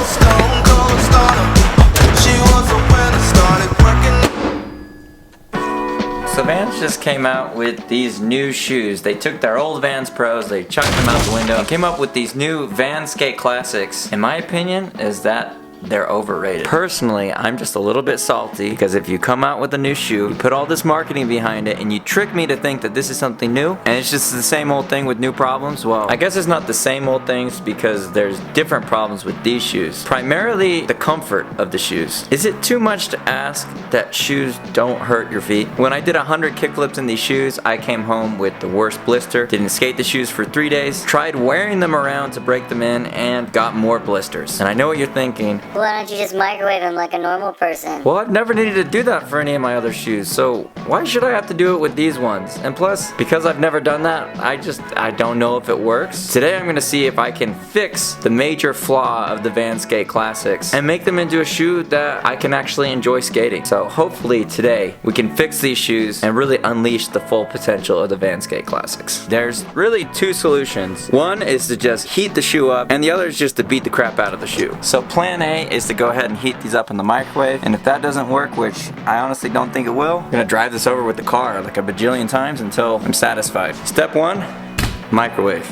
stone cold stunner. She was a winner, started working. So Vans just came out with these new shoes. They took their old Vans Pros, they chucked them out the window, and came up with these new Vans Skate Classics. In my opinion, is that they're overrated. Personally, I'm just a little bit salty because if you come out with a new shoe, you put all this marketing behind it, and you trick me to think that this is something new, and it's just the same old thing with new problems. Well, I guess it's not the same old things because there's different problems with these shoes. Primarily the comfort of the shoes. Is it too much to ask that shoes don't hurt your feet? When I did 100 kickflips in these shoes, I came home with the worst blister. Didn't skate the shoes for 3 days. Tried wearing them around to break them in and got more blisters. And I know what you're thinking. Why don't you just microwave them like a normal person? Well, I've never needed to do that for any of my other shoes, so why should I have to do it with these ones? And plus, because I've never done that, I don't know if it works. Today I'm gonna see if I can fix the major flaw of the Vans Skate Classics and make them into a shoe that I can actually enjoy skating. So hopefully today we can fix these shoes and really unleash the full potential of the Vans Skate Classics. There's really two solutions. One is to just heat the shoe up, and the other is just to beat the crap out of the shoe. So plan A is to go ahead and heat these up in the microwave, and if that doesn't work, which I honestly don't think it will, I'm gonna drive this over with the car like a bajillion times until I'm satisfied. Step 1, microwave.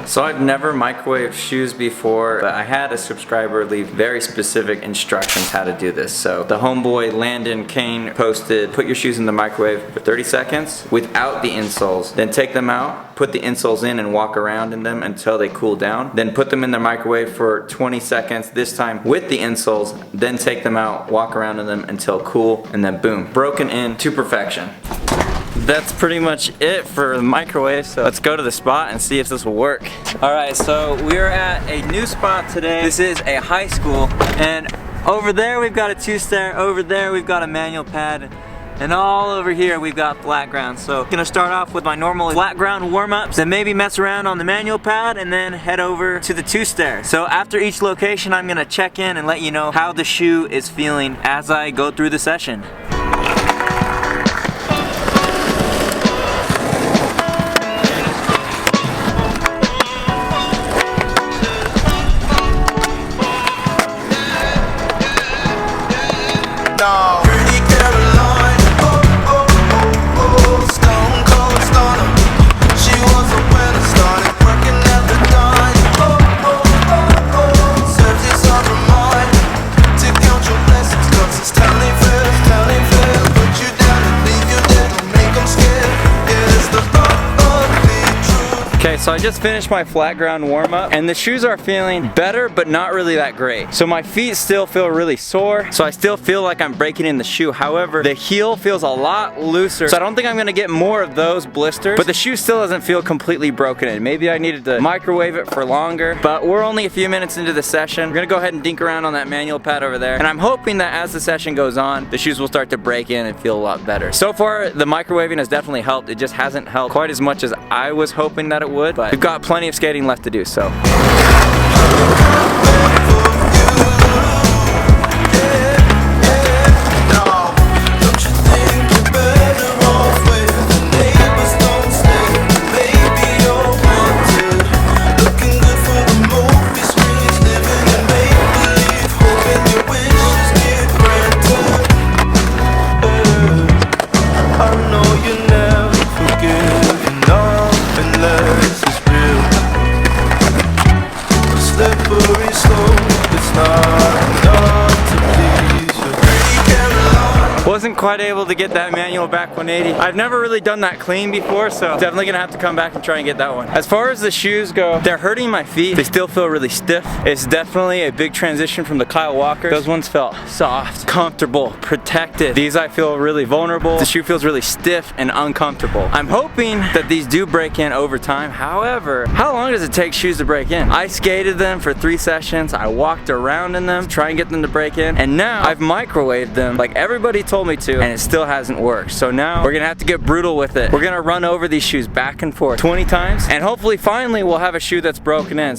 So I've never microwaved shoes before, but I had a subscriber leave very specific instructions how to do this. So the homeboy Landon Kane posted, put your shoes in the microwave for 30 seconds without the insoles. Then take them out, put the insoles in and walk around in them until they cool down. Then put them in the microwave for 20 seconds, this time with the insoles. Then take them out, walk around in them until cool, and then boom, broken in to perfection. That's pretty much it for the microwave, so let's go to the spot and see if this will work. Alright, so we're at a new spot today. This is a high school, and over there we've got a two-stair, over there we've got a manual pad, and all over here we've got flat ground. So I'm gonna start off with my normal flat ground warm-ups, then maybe mess around on the manual pad, and then head over to the two-stair. So after each location I'm gonna check in and let you know how the shoe is feeling as I go through the session. Okay, so I just finished my flat ground warm-up, and the shoes are feeling better, but not really that great. So my feet still feel really sore, so I still feel like I'm breaking in the shoe. However, the heel feels a lot looser, so I don't think I'm gonna get more of those blisters, but the shoe still doesn't feel completely broken in. Maybe I needed to microwave it for longer, but we're only a few minutes into the session. We're gonna go ahead and dink around on that manual pad over there, and I'm hoping that as the session goes on, the shoes will start to break in and feel a lot better. So far, the microwaving has definitely helped. It just hasn't helped quite as much as I was hoping that it would, but we've got plenty of skating left to do, so. Wasn't quite able to get that manual back 180. I've never really done that clean before, so definitely gonna have to come back and try and get that one. As far as the shoes go, they're hurting my feet. They still feel really stiff. It's definitely a big transition from the Kyle Walkers. Those ones felt soft, comfortable, protected. These I feel really vulnerable. The shoe feels really stiff and uncomfortable. I'm hoping that these do break in over time. However, how long does it take shoes to break in? I skated them for 3 sessions. I walked around in them to try and get them to break in, and now I've microwaved them like everybody told me to, and it still hasn't worked. So now we're gonna have to get brutal with it. We're gonna run over these shoes back and forth 20 times, and hopefully finally we'll have a shoe that's broken in.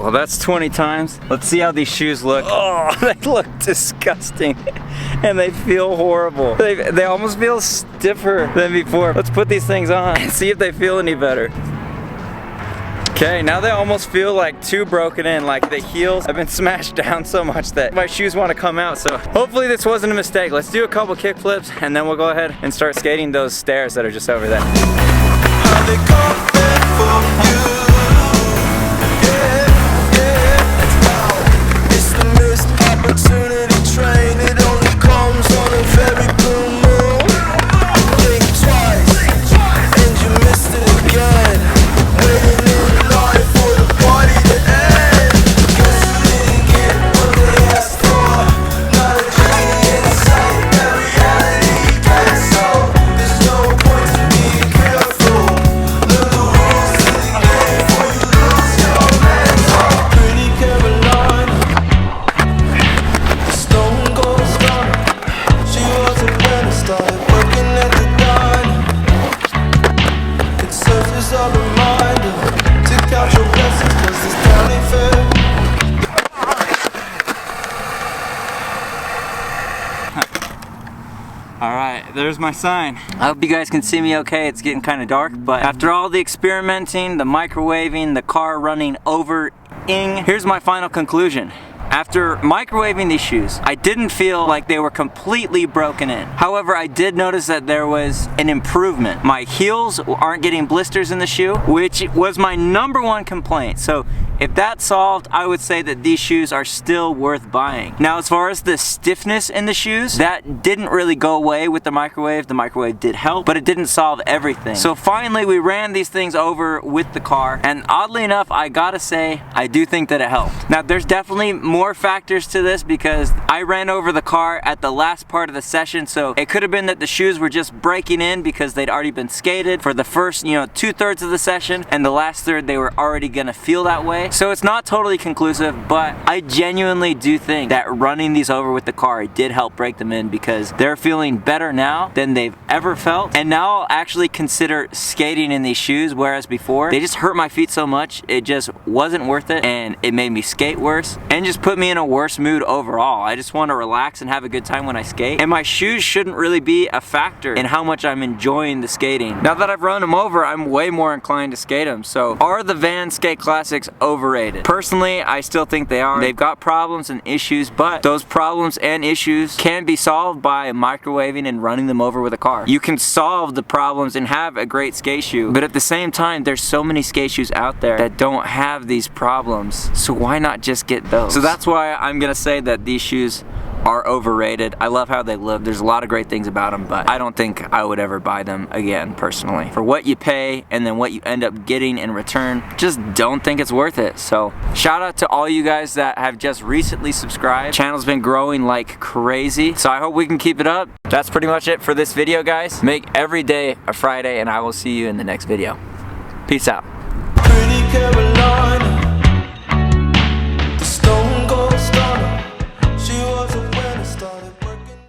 well, that's 20 times. Let's see how these shoes look. Oh, they look disgusting. And they feel horrible. They almost feel stiffer than before. Let's put these things on and see if they feel any better. Okay, now they almost feel like too broken in, like the heels have been smashed down so much that my shoes want to come out. So hopefully this wasn't a mistake. Let's do a couple kick flips and then we'll go ahead and start skating those stairs that are just over there. How they come there for you. Yeah, yeah. It's the missed opportunity train. It only comes on a very blue moon. Think twice, and you missed it again. Waiting in line for the party to end. Guess you didn't get what they asked for. Not a genie in sight, that reality gets so. There's no point to being careful. Know the rules to the game before you lose your mental. Pretty Caroline, the stone cold stunner. She wasn't when I started working at the diner. It serves as a reminder to count your blessings, 'cause this town ain't fair. Alright, there's my sign. I hope you guys can see me okay. It's getting kind of dark, but after all the experimenting, the microwaving, the car running over-ing, here's my final conclusion. After microwaving these shoes, I didn't feel like they were completely broken in. However, I did notice that there was an improvement. My heels aren't getting blisters in the shoe, which was my #1 complaint. So if that's solved, I would say that these shoes are still worth buying. Now, as far as the stiffness in the shoes, that didn't really go away with the microwave. The microwave did help, but it didn't solve everything. So finally, we ran these things over with the car, and oddly enough, I gotta say, I do think that it helped. Now, there's definitely more factors to this because I ran over the car at the last part of the session, so it could have been that the shoes were just breaking in because they'd already been skated for the first, 2/3 of the session, and the last third they were already gonna feel that way. So it's not totally conclusive, but I genuinely do think that running these over with the car did help break them in because they're feeling better now than they've ever felt. And now I'll actually consider skating in these shoes, whereas before they just hurt my feet so much it just wasn't worth it, and it made me skate worse and just put me in a worse mood overall. I just want to relax and have a good time when I skate, and my shoes shouldn't really be a factor in how much I'm enjoying the skating. Now that I've run them over, I'm way more inclined to skate them. So are the Vans Skate Classics overrated? Personally, I still think they are. They've got problems and issues, but those problems and issues can be solved by microwaving and running them over with a car. You can solve the problems and have a great skate shoe, but at the same time, there's so many skate shoes out there that don't have these problems, so why not just get those? So that's why I'm gonna say that these shoes are overrated. I love how they look. There's a lot of great things about them, but I don't think I would ever buy them again personally. For what you pay and then what you end up getting in return, just don't think it's worth it. So shout out to all you guys that have just recently subscribed. Channel's been growing like crazy, so I hope we can keep it up. That's pretty much it for this video, guys. Make every day a Friday, and I will see you in the next video. Peace out. Pretty Caroline.